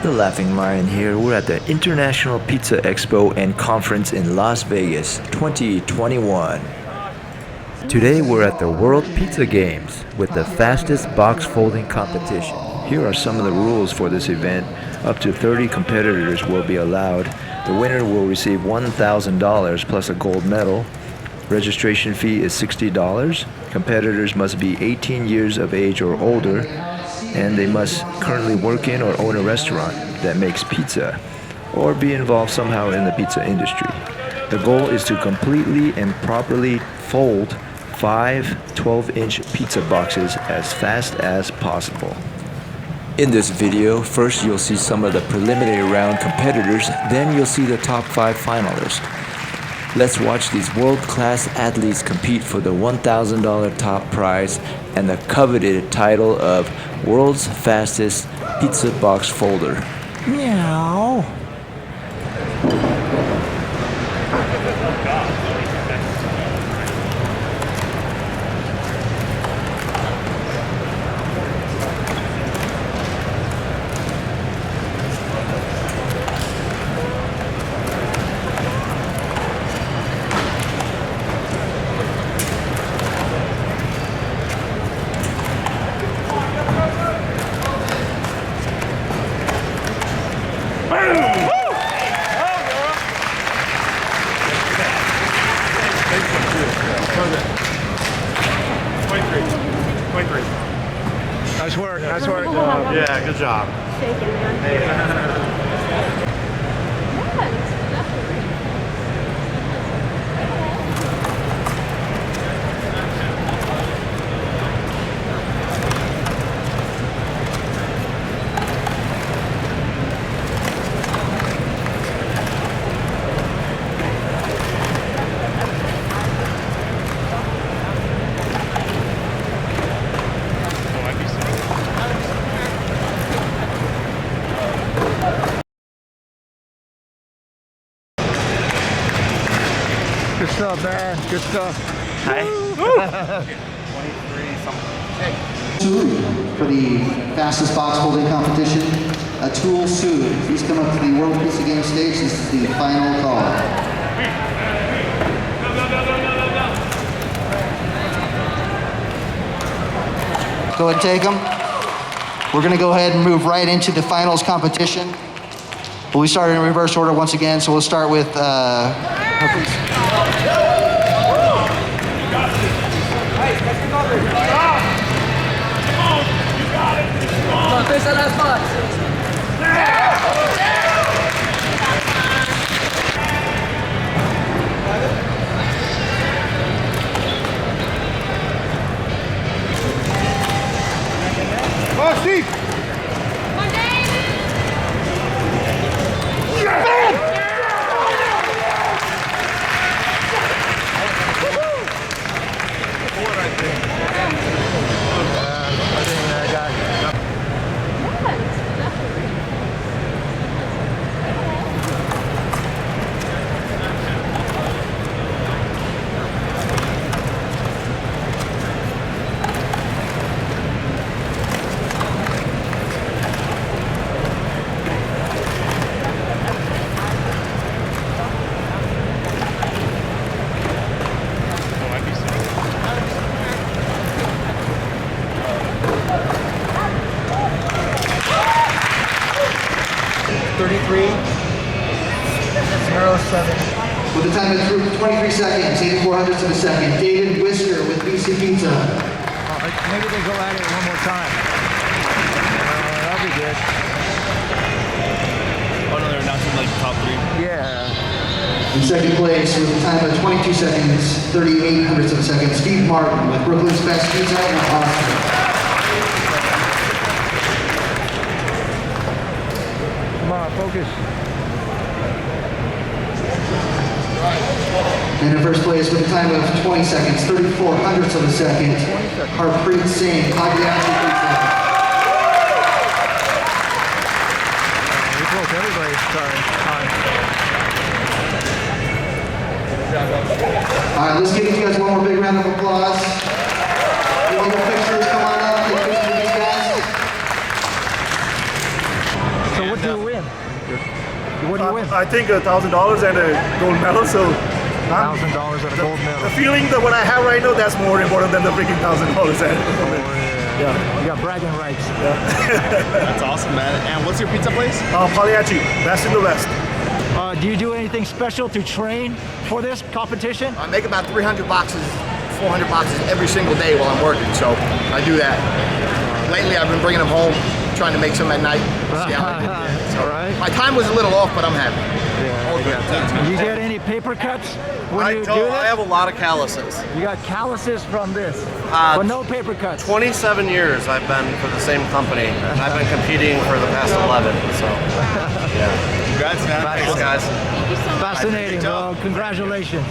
The Laughing Lion here. We're at the International Pizza Expo and Conference in Las Vegas 2021. Today we're at the World Pizza Games with the fastest box folding competition. Here are some of the rules for this event. Up to 30 competitors will be allowed. The winner will receive $1,000 plus a gold medal. Registration fee is $60. Competitors must be 18 years of age or older, and they must currently work in or own a restaurant that makes pizza or be involved somehow in the pizza industry. The goal is to completely and properly fold 5 12-inch pizza boxes as fast as possible. In this video, first you'll see some of the preliminary round competitors, then you'll see the top 5 finalists. Let's watch these world-class athletes compete for the $1,000 top prize and the coveted title of World's Fastest Pizza Box Folder. Meow. Nice work, nice work. Yeah, good job. Shaking, man. Good stuff, man. Good stuff. Hi. 23 something. For the fastest box folding competition, Atul Sood. He's come up to the World Pizza Game stage. This is the final call. Go ahead and take them. We're going to go ahead and move right into the finals competition. We'll start in reverse order once again, so we'll start with Oh, Steve! with the time of 23 seconds, 84 hundredths of a second. David Whisker with BC Pizza. Maybe they go at it one more time. That'll be good. Oh no, they're announcing like top 3. Yeah. In second place with a time of 22 seconds, 38 hundredths of a second. Steve Martin with Brooklyn's Best Pizza in Austin. Come on, focus. And in first place with a time of 20 seconds, 34 hundredths of a second, Harpreet Singh, Pagliacci Pizza. We broke everybody's time. All right, let's give you guys one more big round of applause. You want your pictures? Come on up. Take pictures of these guys. So what do you win? What do you win? I think $1,000 and a gold medal. So $1,000 and a gold medal. the feeling that what I have right now, that's more important than the freaking $1,000. Yeah. You got bragging rights. That's awesome, man. And what's your pizza place? Pagliacci, best in the West. Do you do anything special to train for this competition? I make about 300 boxes, 400 boxes every single day while I'm working, so I do that. Lately, I've been bringing them home, trying to make some at night. See how I did there. So All right. my time was a little off, but I'm happy. All good. Do you get any paper cuts when you do this? I have a lot of calluses. You got calluses from this, but no paper cuts. 27 years I've been for the same company, and I've been competing for the past 11. So, yeah. Congrats, man. Thanks, guys. Thank you so much. Fascinating, bro. Congratulations.